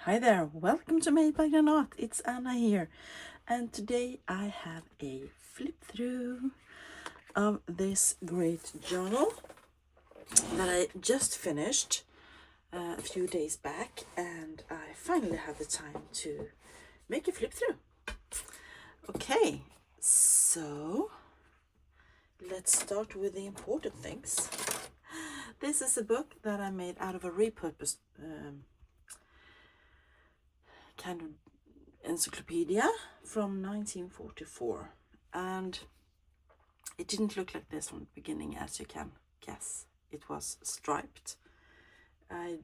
Hi there, welcome to Made by Granat. It's Anna here, and today I have a flip through of this great journal that I just finished a few days back, and I finally have the time to make a flip through. Okay, so let's start with the important things. This is a book that I made out of a repurposed kind of encyclopedia from 1944, and it didn't look like this from the beginning, as you can guess. It was striped. I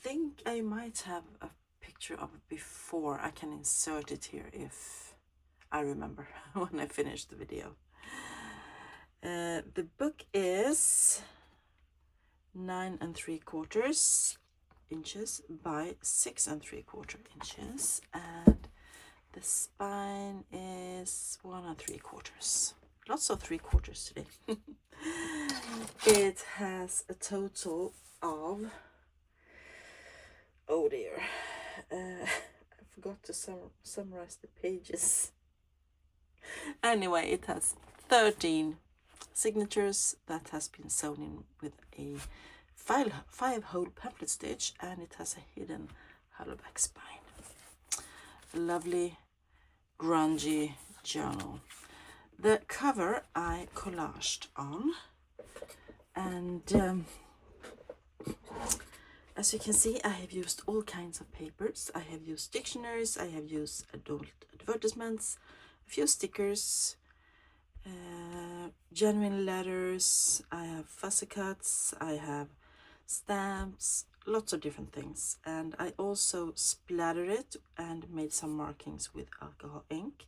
think I might have a picture of it before. I can insert it here if I remember when I finish the video. The book is 9 3/4 inches by 6 3/4 inches, and the spine is 1 3/4. Lots of 3/4 today. It has a total of, oh dear, I forgot to summarize the pages. Anyway, it has 13 signatures that has been sewn in with a 5-hole pamphlet stitch, and it has a hidden hollowback spine. A lovely grungy journal. The cover I collaged on, and as you can see, I have used all kinds of papers. I have used dictionaries, I have used adult advertisements, a few stickers, genuine letters, I have fussy cuts, I have stamps, lots of different things. And I also splattered it and made some markings with alcohol ink.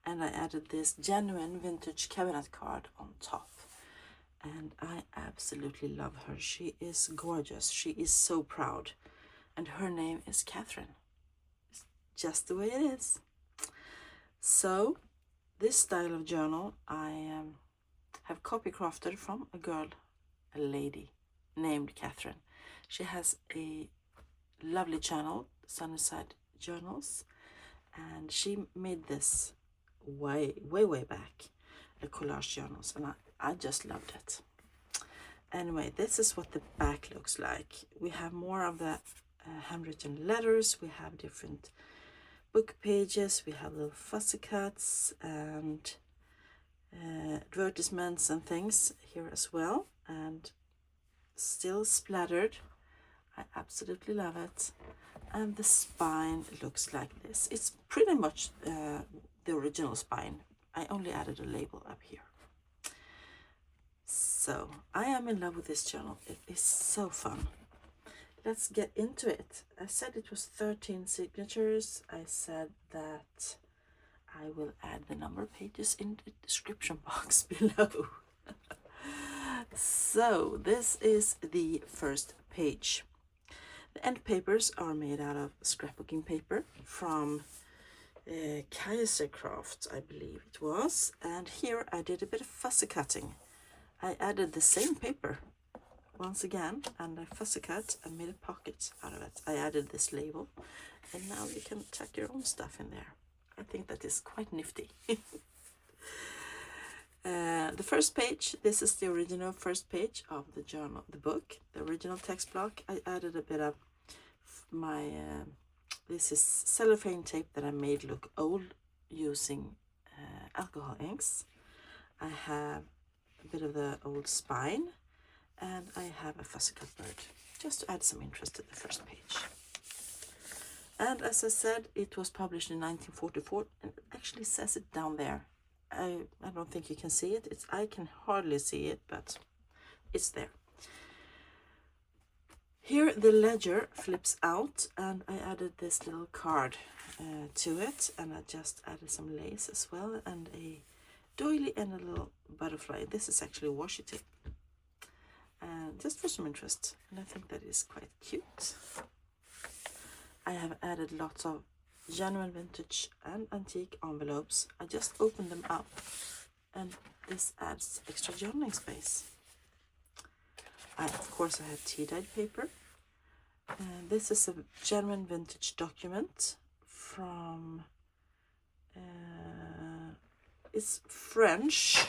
And I added this genuine vintage cabinet card on top. And I absolutely love her. She is gorgeous. She is so proud. And her name is Catherine. It's just the way it is. So this style of journal I have copycrafted from a lady named Catherine. She has a lovely channel, Sunnyside Journals, and she made this way back, a collage journals, and I just loved it. Anyway, this is what the back looks like. We have more of the handwritten letters, we have different book pages, we have little fussy cuts and advertisements and things here as well, and still splattered. I absolutely love it. And the spine looks like this. It's pretty much the original spine. I only added a label up here. So I am in love with this journal. It is so fun. Let's get into it. I said it was 13 signatures. I said that I will add the number of pages in the description box below. So this is the first page. The end papers are made out of scrapbooking paper from Kaisercraft, I believe it was. And here I did a bit of fussy cutting. I added the same paper once again, and I fussy cut and made a pocket out of it. I added this label, and now you can tuck your own stuff in there. I think that is quite nifty. The first page, this is the original first page of the journal, the book, the original text block. I added a bit of my, this is cellophane tape that I made look old using alcohol inks. I have a bit of the old spine, and I have a fussy cut bird, just to add some interest to the first page. And as I said, it was published in 1944, and it actually says it down there. I don't think you can see it. I can hardly see it, but it's there. Here the ledger flips out, and I added this little card to it, and I just added some lace as well, and a doily and a little butterfly. This is actually washi tape, and just for some interest, and I think that is quite cute. I have added lots of genuine vintage and antique envelopes. I just opened them up, and this adds extra journaling space. Of course I have tea-dyed paper, And this is a genuine vintage document from, it's French,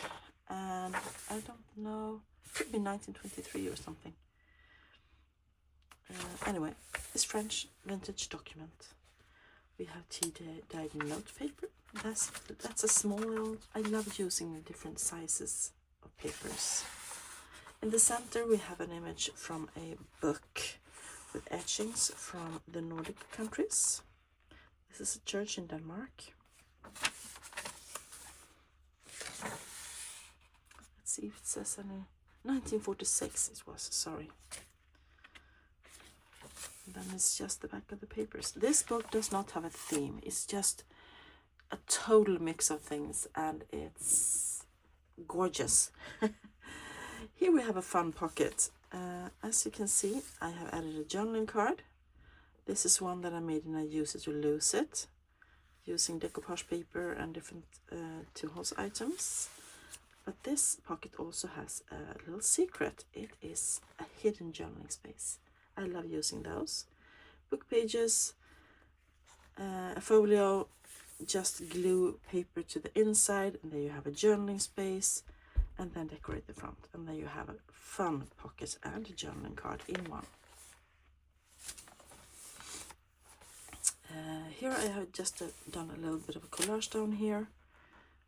and I don't know, it could be 1923 or something. Anyway, it's French vintage document. We have tea-dyed note paper. That's a small little, I love using different sizes of papers. In the center we have an image from a book with etchings from the Nordic countries. This is a church in Denmark. Let's see if it says any. 1946 it was, sorry. And then it's just the back of the papers. This book does not have a theme. It's just a total mix of things, and it's gorgeous. Here we have a fun pocket. As you can see, I have added a journaling card. This is one that I made and I use it to lose it, using decoupage paper and different two-holes items. But this pocket also has a little secret. It is a hidden journaling space. I love using those. Book pages, a folio, just glue paper to the inside, and there you have a journaling space, and then decorate the front, and then you have a fun pocket and a journaling card in one. Here I have just done a little bit of a collage down here.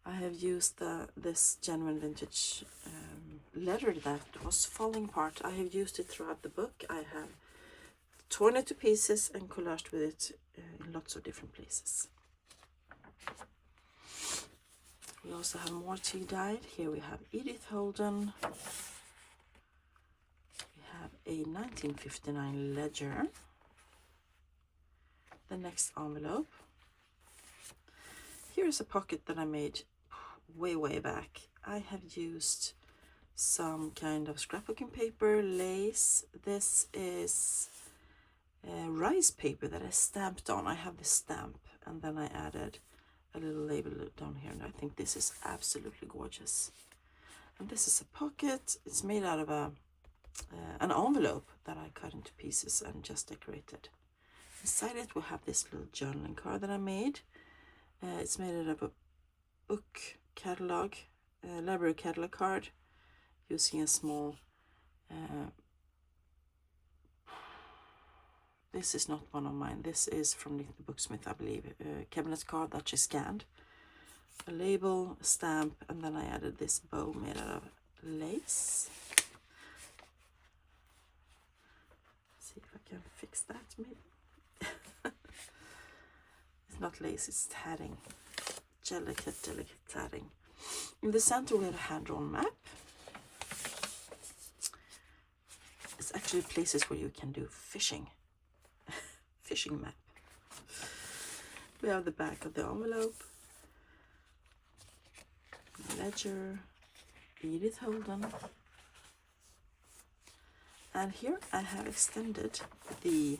I have used this genuine vintage leather that was falling apart. I have used it throughout the book. I have torn it to pieces and collaged with it in lots of different places. We also have more tea dyed. Here we have Edith Holden. We have a 1959 ledger. The next envelope. Here is a pocket that I made way back. I have used some kind of scrapbooking paper, lace. This is rice paper that I stamped on. I have the stamp, and then I added a little label down here, and I think this is absolutely gorgeous. And this is a pocket. It's made out of an envelope that I cut into pieces and just decorated. Inside it we have this little journaling card that I made. It's made out of a book catalog, library catalog card, using a small, this is not one of mine, this is from the Booksmith, I believe, cabinet card that she scanned. A label, a stamp, and then I added this bow made out of lace. See if I can fix that maybe. It's not lace, it's tatting. Delicate tatting. In the center we have a hand-drawn map. It's actually places where you can do fishing. Fishing map. We have the back of the envelope. Ledger. Edith Holden. And here I have extended the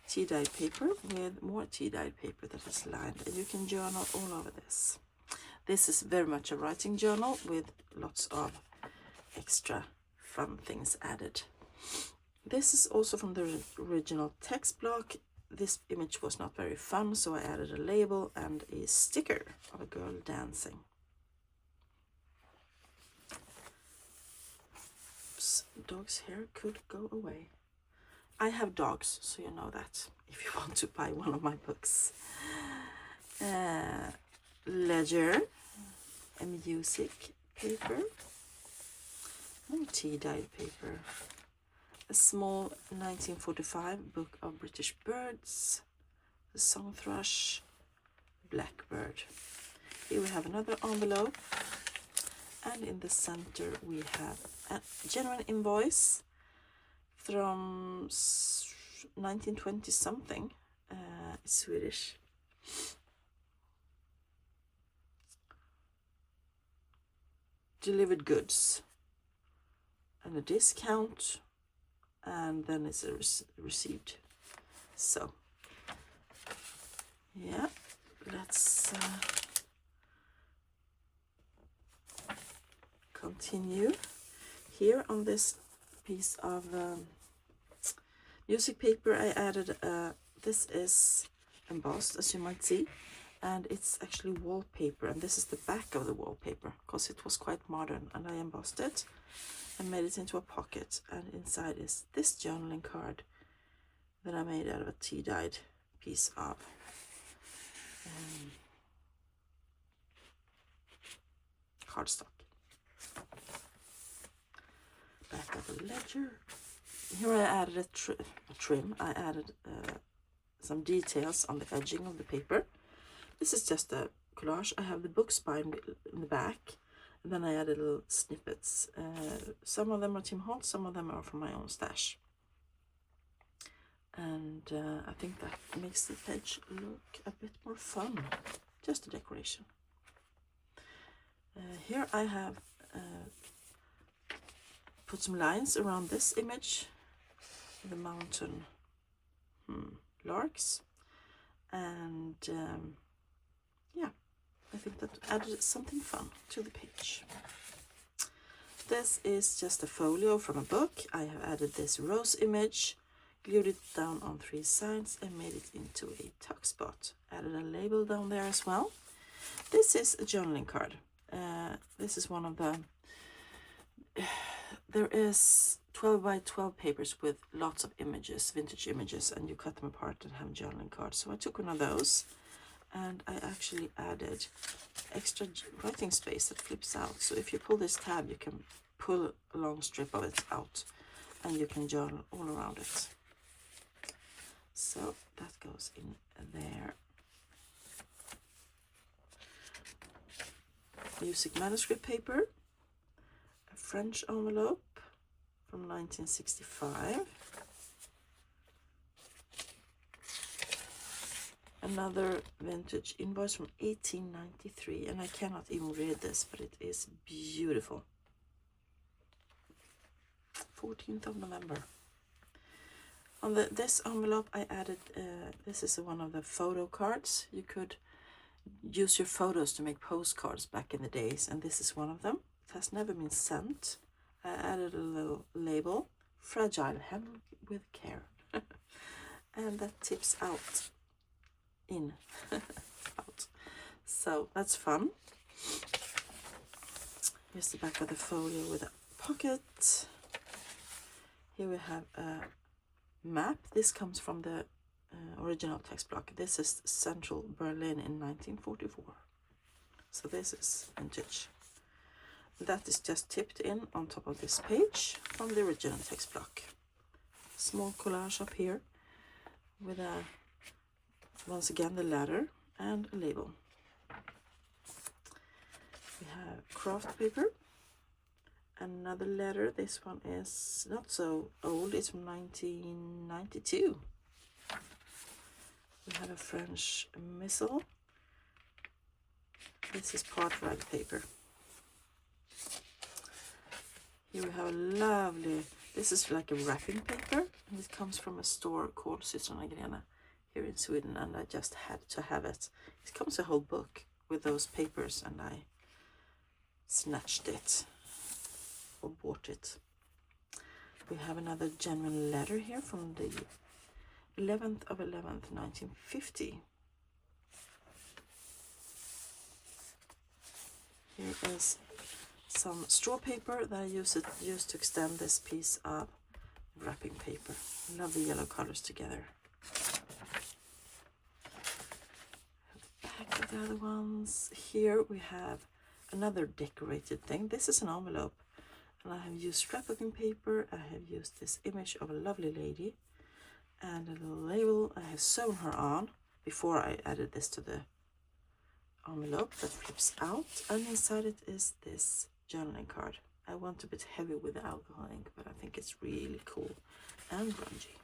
tea-dyed paper with more tea-dyed paper that is lined, and you can journal all over this. This is very much a writing journal with lots of extra fun things added. This is also from the original text block. This image was not very fun, so I added a label and a sticker of a girl dancing. Oops, dog's hair could go away. I have dogs, so you know that, if you want to buy one of my books. Ledger, a music paper, more tea-dyed paper, a small 1945 book of British birds, the song thrush, blackbird. Here we have another envelope, and in the center we have a genuine invoice from 1920 something. It's Swedish. Delivered goods and a discount, and then it's a received. So yeah, let's continue. Here on this piece of Music paper, I added, this is embossed, as you might see, and it's actually wallpaper, and this is the back of the wallpaper because it was quite modern, and I embossed it and made it into a pocket, and inside is this journaling card that I made out of a tea-dyed piece of cardstock. Back of the ledger. Here I added a trim. I added some details on the edging of the paper. This is just a collage. I have the book spine in the back, and then I added little snippets. Some of them are Tim Holtz, some of them are from my own stash. And I think that makes the page look a bit more fun. Just a decoration. Here I have put some lines around this image, the mountain larks, and yeah, I think that added something fun to the page. This is just a folio from a book. I have added this rose image, glued it down on 3 sides and made it into a tuck spot. Added a label down there as well. This is a journaling card. This is one of the, there is 12 by 12 papers with lots of images, vintage images, and you cut them apart and have journaling cards. So I took one of those, and I actually added extra writing space that flips out. So if you pull this tab, you can pull a long strip of it out, and you can journal all around it. So that goes in there. Music manuscript paper, a French envelope from 1965, another vintage invoice from 1893, and I cannot even read this, but it is beautiful. 14th of November. On this envelope I added, this is one of the photo cards. You could use your photos to make postcards back in the days, and this is one of them. It has never been sent. I added a little label, fragile, handled with care. And that tips out in out. So that's fun. Here's the back of the folio with a pocket. Here we have a map. This comes from the original text block. This is Central Berlin in 1944. So this is vintage. That is just tipped in on top of this page from the original text block. Small collage up here with a, once again, the ladder and a label. We have craft paper, another letter. This one is not so old, it's from 1992. We have a French missile. This is part rag paper. Here we have a lovely, this is like a wrapping paper, and it comes from a store called Systrarna Grena here in Sweden, and I just had to have it. It comes a whole book with those papers, and I snatched it or bought it. We have another genuine letter here from the 11th of 11th, 1950. Here is some straw paper that I used to extend this piece of wrapping paper. Love the yellow colors together. Back of the other ones. Here we have another decorated thing. This is an envelope, and I have used scrapbooking paper. I have used this image of a lovely lady and a little label. I have sewn her on before I added this to the envelope that flips out, and inside it is this journaling card. I went a bit heavy with the alcohol ink, but I think it's really cool and grungy.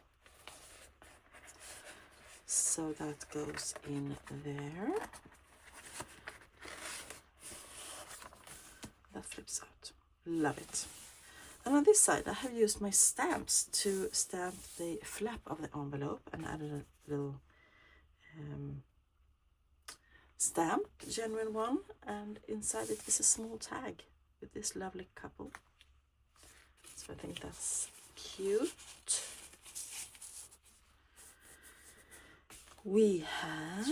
So that goes in there. That flips out. Love it. And on this side I have used my stamps to stamp the flap of the envelope, and added a little stamp, genuine one, and inside it is a small tag with this lovely couple. So I think that's cute. We have,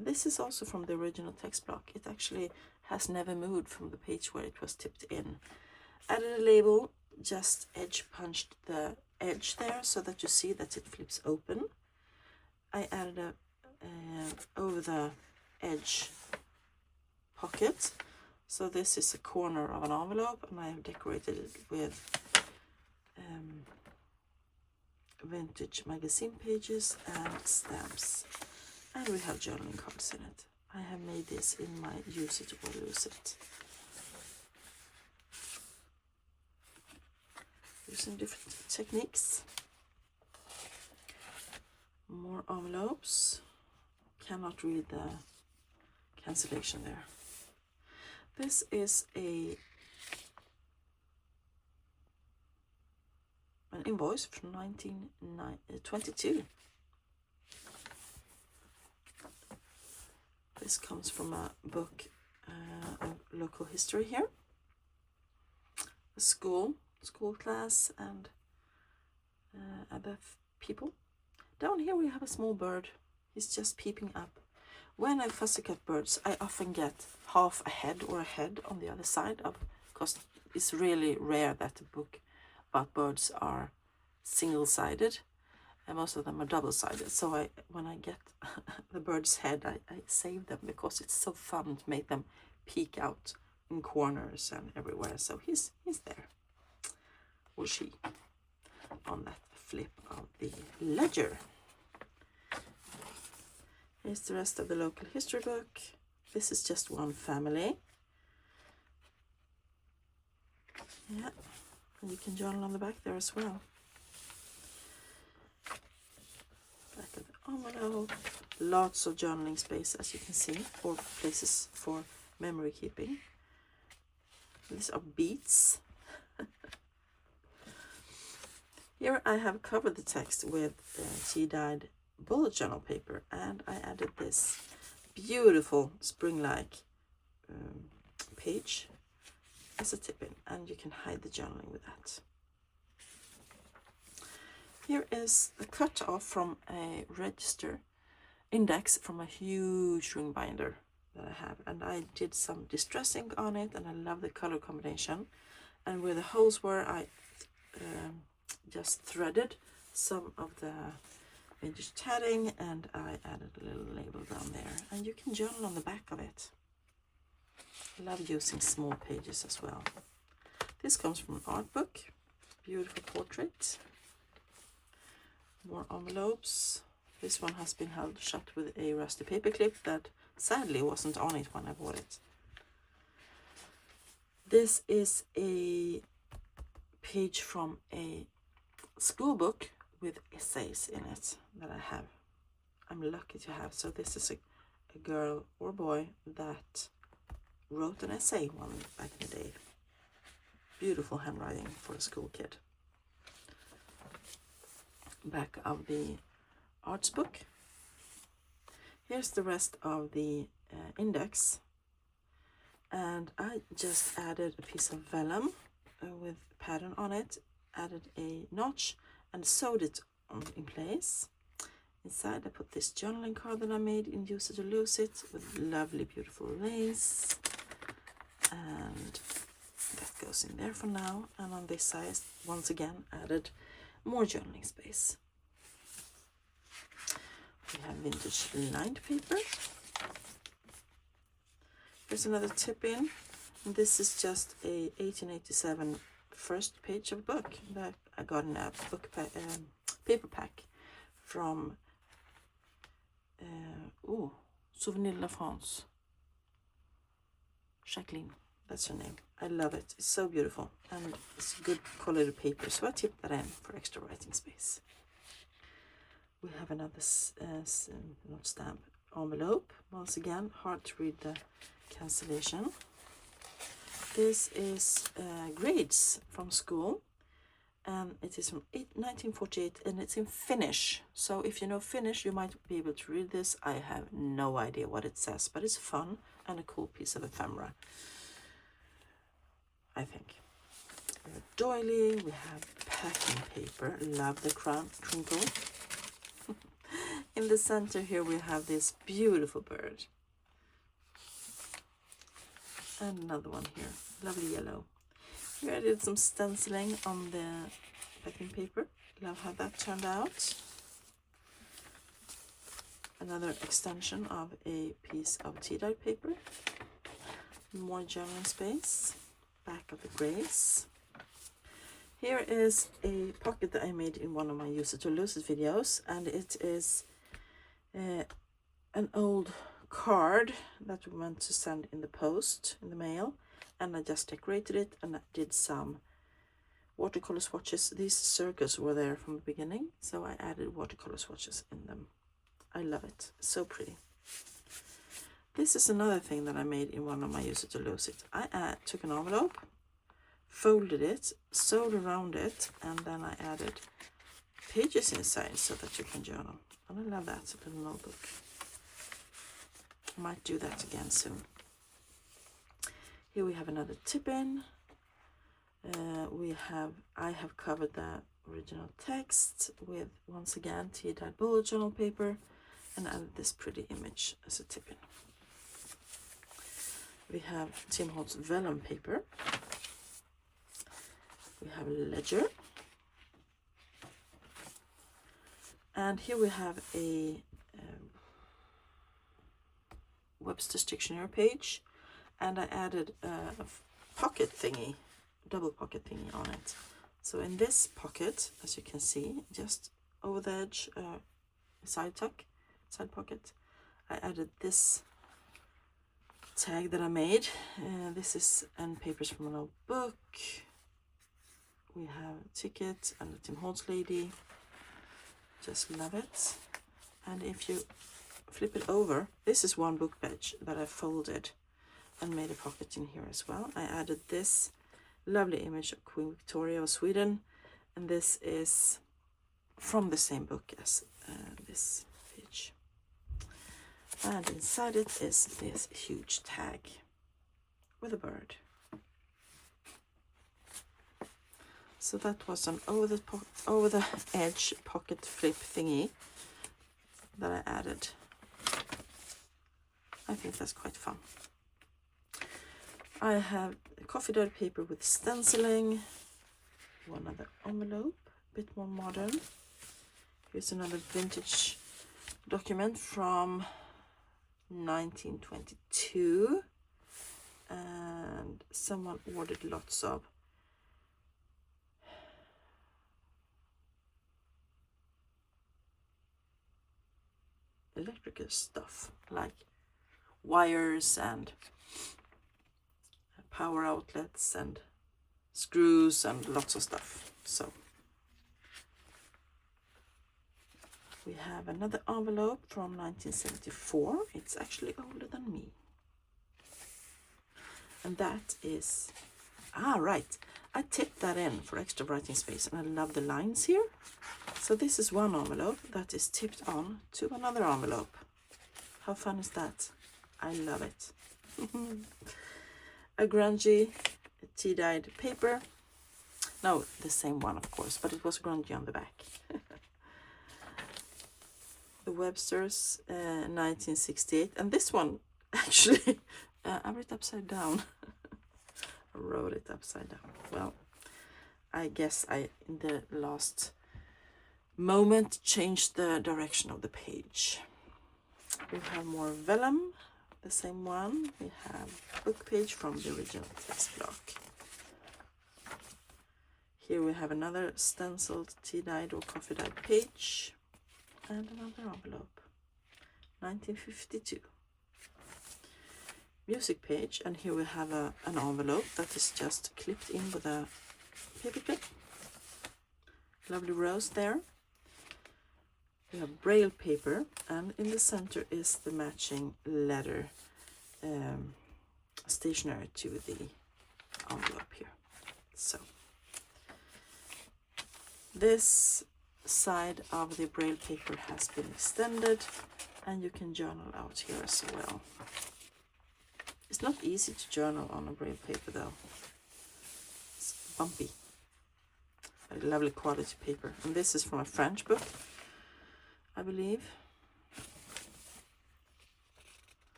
this is also from the original text block. It actually has never moved from the page where it was tipped in. Added a label, just edge punched the edge there so that you see that it flips open. I added a over the edge pocket. So this is a corner of an envelope, and I have decorated it with vintage magazine pages and stamps. And we have journaling cards in it. I have made this in my use it or lose it. Using different techniques. More envelopes. Cannot read the cancellation there. This is an invoice from 1922. This comes from a book of local history here. A school class and other people. Down here we have a small bird. He's just peeping up. When I fussy cut birds, I often get half a head or a head on the other side of, because it's really rare that a book about birds are single-sided, and most of them are double-sided. So when I get the bird's head, I save them because it's so fun to make them peek out in corners and everywhere. So he's there, or she, on that flip of the ledger. Here's the rest of the local history book. This is just one family. Yeah, and you can journal on the back there as well. Back of the envelope. Lots of journaling space, as you can see, or places for memory keeping. These are beads. Here I have covered the text with tea-dyed bullet journal paper, and I added this beautiful spring-like page as a tip-in, and you can hide the journaling with that. Here is a cut off from a register index from a huge ring binder that I have, and I did some distress ink on it, and I love the color combination. And where the holes were, I just threaded some of the vintage tatting, and I added a little label down there, and you can journal on the back of it. I love using small pages as well. This comes from an art book, beautiful portrait. More envelopes. This one has been held shut with a rusty paper clip that sadly wasn't on it when I bought it. This is a page from a school book with essays in it that I'm lucky to have. So this is a girl or boy that wrote an essay one back in the day. Beautiful handwriting for a school kid. Back of the arts book. Here's the rest of the index, and I just added a piece of vellum with pattern on it, added a notch and sewed it in place. Inside I put this journaling card that I made in Use It or Lose It with lovely beautiful lace, and that goes in there for now. And on this side, once again, added more journaling space. We have vintage lined paper. Here's another tip in. This is just a 1887 first page of a book that I got in a book paper pack from Souvenir de la France. Jacqueline, that's her name. I love it. It's so beautiful, and it's good quality paper, so I tipped that in for extra writing space. We have another not stamp, envelope. Once again, hard to read the cancellation. This is grades from school, and it is from 1948, and it's in Finnish. So if you know Finnish, you might be able to read this. I have no idea what it says, but it's fun and a cool piece of ephemera, I think. We have doily, we have packing paper. Love the crinkle. In the center here we have this beautiful bird. And another one here, lovely yellow. Here I did some stenciling on the packing paper. Love how that turned out. Another extension of a piece of tea-dyed paper. More journaling space. Back of the grays. Here is a pocket that I made in one of my Use It or Lose It videos, and it is an old card that we went to send in the post, in the mail, and I just decorated it and I did some watercolor swatches. These circles were there from the beginning, so I added watercolor swatches in them. I love it, so pretty. This is another thing that I made in one of my Use It or Lose It. I took an envelope, folded it, sewed around it, and then I added pages inside so that you can journal. And I love that little notebook. I might do that again soon. Here we have another tip-in. I have covered the original text with, once again, tea-dyed bullet journal paper, and added this pretty image as a tip-in. We have Tim Holtz vellum paper. We have a ledger. And here we have a Webster's Dictionary page, and I added a pocket thingy, double pocket thingy on it. So in this pocket, as you can see, just over the edge, side pocket, I added this tag that I made. This is end papers from an old book. We have a ticket and a Tim Holtz lady. Just love it. And if you flip it over, this is one book page that I folded and made a pocket in here as well. I added this lovely image of Queen Victoria of Sweden, and this is from the same book as this page. And inside it is this huge tag with a bird. So that was an over the edge pocket flip thingy that I added. I think that's quite fun. I have a coffee dyed paper with stenciling. One other envelope, a bit more modern. Here's another vintage document from 1922, and someone ordered lots of electrical stuff like wires and power outlets and screws and lots of stuff. So we have another envelope from 1974. It's actually older than me. And that is, right, I tipped that in for extra writing space, and I love the lines here. So this is one envelope that is tipped on to another envelope. How fun is that? I love it. A grungy tea-dyed paper. No, the same one, of course, but it was grungy on the back. The Webster's 1968, and this one actually I wrote upside down. I wrote it upside down. Well, I guess I in the last moment changed the direction of the page. We have more vellum, the same one. We have book page from the original text block. Here we have another stenciled tea-dyed or coffee-dyed page, and another envelope, 1952. Music page, and here we have an envelope that is just clipped in with a paper clip. Lovely rose there. We have braille paper, and in the center is the matching letter stationery to the envelope here. So this side of the braille paper has been extended, and you can journal out here as well. It's not easy to journal on a braille paper though. It's bumpy. a lovely quality paper. And this is from a French book, I believe.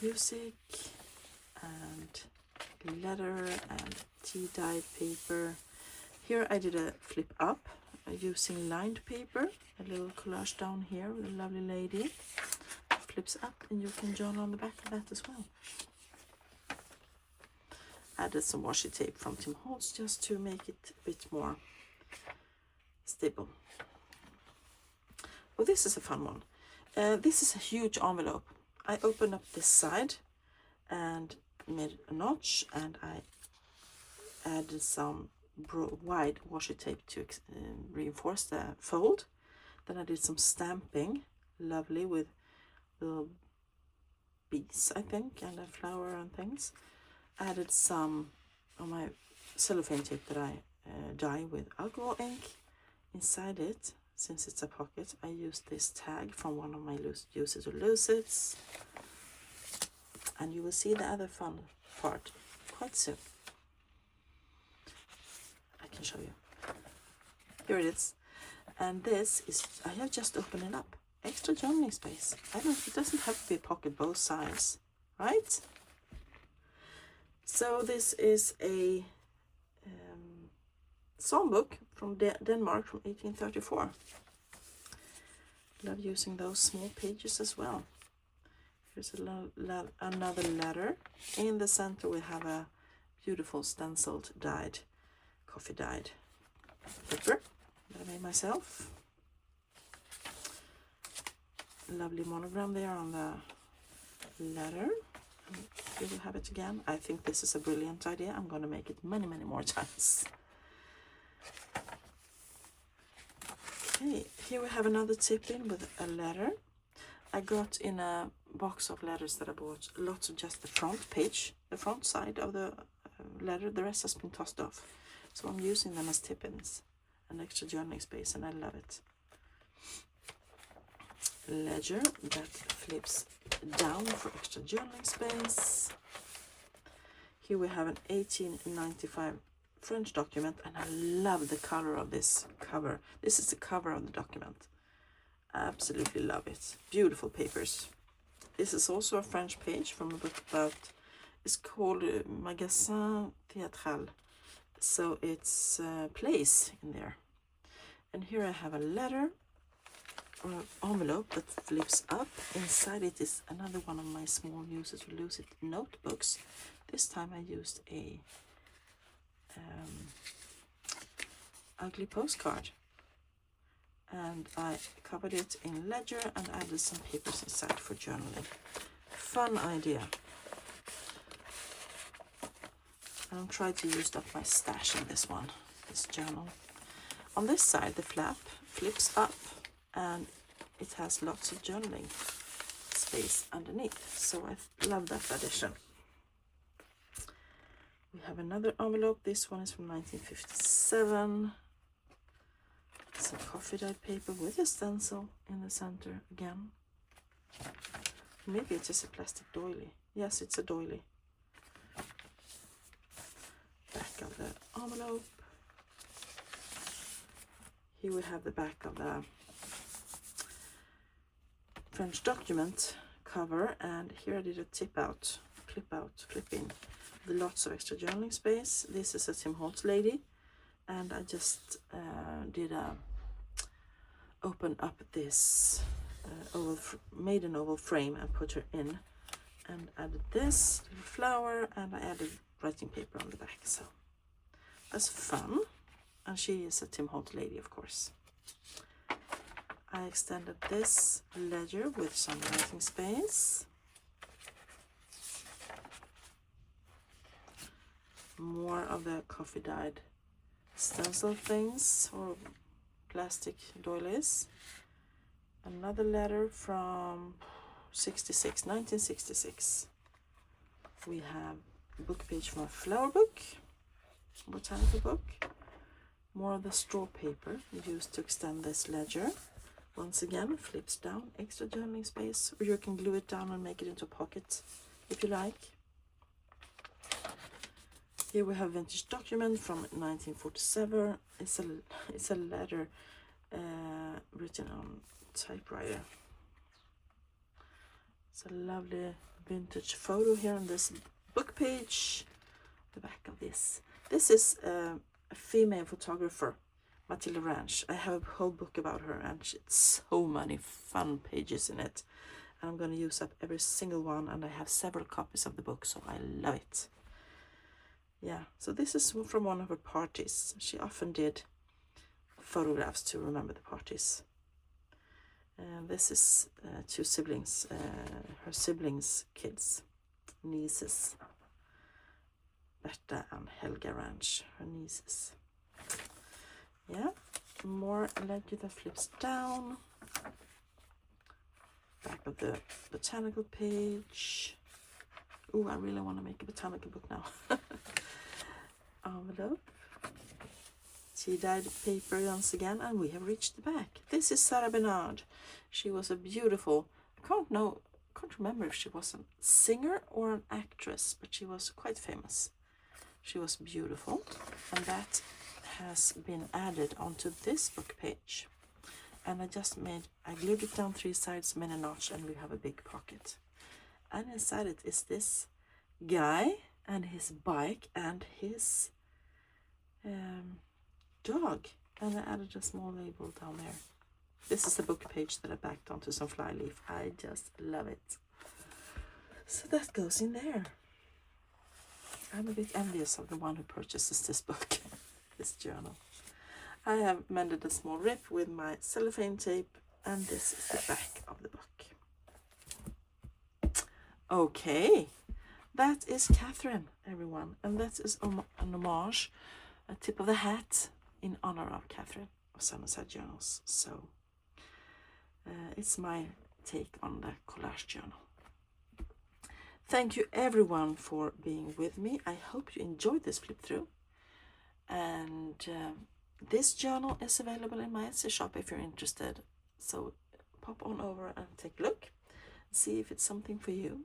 Music and leather and tea dyed paper. Here I did a flip up using lined paper, a little collage down here with a lovely lady. Flips up and you can journal on the back of that as well. Added some washi tape from Tim Holtz just to make it a bit more stable. Well, this is a fun one. This is a huge envelope. I opened up this side and made a notch, and I added some wide washi tape to reinforce the fold. Then I did some stamping, lovely, with little bees, I think, and a flower and things. Added some of my cellophane tape that I dye with alcohol ink. Inside it, since it's a pocket, I used this tag from one of my Uses or Loses. And you will see the other fun part quite soon. I can show you. Here it is. And this is, I have just opened it up. Extra journaling space. It doesn't have to be a pocket both sides, right? So this is a songbook from Denmark from 1834. Love using those small pages as well. Here's another letter. In the center we have a beautiful stenciled dyed, coffee dyed paper that I made myself. Lovely monogram there on the letter. And here we have it again. I think this is a brilliant idea. I'm going to make it many more times. Okay, here we have another tip in with a letter. I got in a box of letters that I bought lots of just the front page, the front side of the letter. The rest has been tossed off. So I'm using them as tip-ins, an extra journaling space, and I love it. Ledger that flips down for extra journaling space. Here we have an 1895 French document, and I love the color of this cover. This is the cover of the document. Absolutely love it. Beautiful papers. This is also a French page from a book about, it's called Magasin Théâtral. So it's plays in there. And here I have a letter or an envelope that flips up. Inside it is another one of my small Uses or Lose It notebooks. This time I used a ugly postcard, and I covered it in ledger and added some papers inside for journaling. Fun idea. I'll try to use up my stash in this one, this journal. On this side the flap flips up and it has lots of journaling space underneath, so I love that addition. We have another envelope. This one is from 1957. It's a coffee dyed paper with a stencil in the center again. Maybe it's just a plastic doily. Yes, it's a doily. Back of the envelope. Here we have the back of the French document cover, and here I did a flip in with lots of extra journaling space. This is a Tim Holtz lady, and I just did a open up this made an oval frame and put her in, and added this little flower, and I added writing paper on the back. So that's fun, and she is a Tim Holtz lady, of course. I extended this ledger with some writing space. More of the coffee dyed stencil things or plastic doilies. Another letter from 1966. We have a book page from a flower book, botanical book. More of the straw paper used to extend this ledger. Once again, flips down, extra journaling space, or you can glue it down and make it into a pocket if you like. Here we have vintage document from 1947. It's a letter written on typewriter. It's a lovely vintage photo here on this book page. The back of this. This is a female photographer, Matilda Ranch. I have a whole book about her, and it's so many fun pages in it. And I'm going to use up every single one, and I have several copies of the book, so I love it. Yeah, so this is from one of her parties. She often did photographs to remember the parties. And this is two siblings, her siblings' kids, nieces. Berta and Helga Ranch, her nieces. Yeah, more ledger that flips down. Back of the botanical page. Oh, I really want to make a botanical book now. Envelope. Tea-dyed paper once again, and we have reached the back. This is Sarah Bernard. She was a beautiful, I can't remember if she was a singer or an actress, but she was quite famous. She was beautiful, and that has been added onto this book page. And I glued it down 3 sides, made a notch, and we have a big pocket. And inside it is this guy and his bike and his dog. And I added a small label down there. This is the book page that I backed onto some fly leaf. I just love it. So that goes in there. I'm a bit envious of the one who purchases this book, this journal. I have mended a small rip with my cellophane tape, and this is the back of the book. Okay, that is Catherine, everyone, and that is an homage, a tip of the hat in honor of Catherine of Summerside Journals. So it's my take on the collage journal. Thank you everyone for being with me. I hope you enjoyed this flip through. And this journal is available in my Etsy shop if you're interested. So pop on over and take a look. See if it's something for you.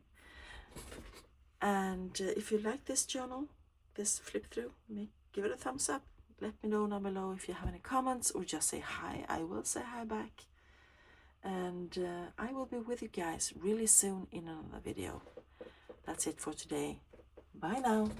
And if you like this journal, this flip through, give it a thumbs up. Let me know down below if you have any comments, or just say hi. I will say hi back. And I will be with you guys really soon in another video. That's it for today. Bye now.